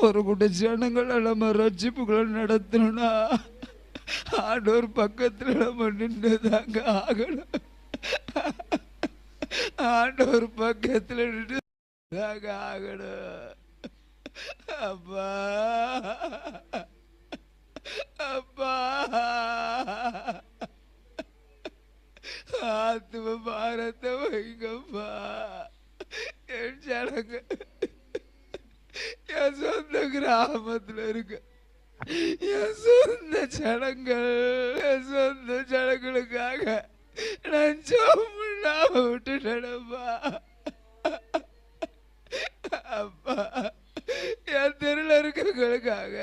ஒரு கூட்ட ஜனங்களை நம்ம ரட்சிப்புகளை நடத்தணும்னா ஆண்டவர் பக்கத்துல நம்ம நின்றுதாங்க ஆகணும். ஆண்டவர் பக்கத்துல நின்றுதாங்க ஆகணும். அப்பா அப்பா ஆத்ம பாரத்தை வைங்கப்பா. என் ஜனங்க என் சொந்த கிராமத்துல இருக்கு, என் சொந்த ஜனங்கள், என் சொந்த ஜனங்களுக்காக நான் சோமுடாம விட்டுட்டேனப்பா. அப்பா என் தெருல இருக்கவங்களுக்காக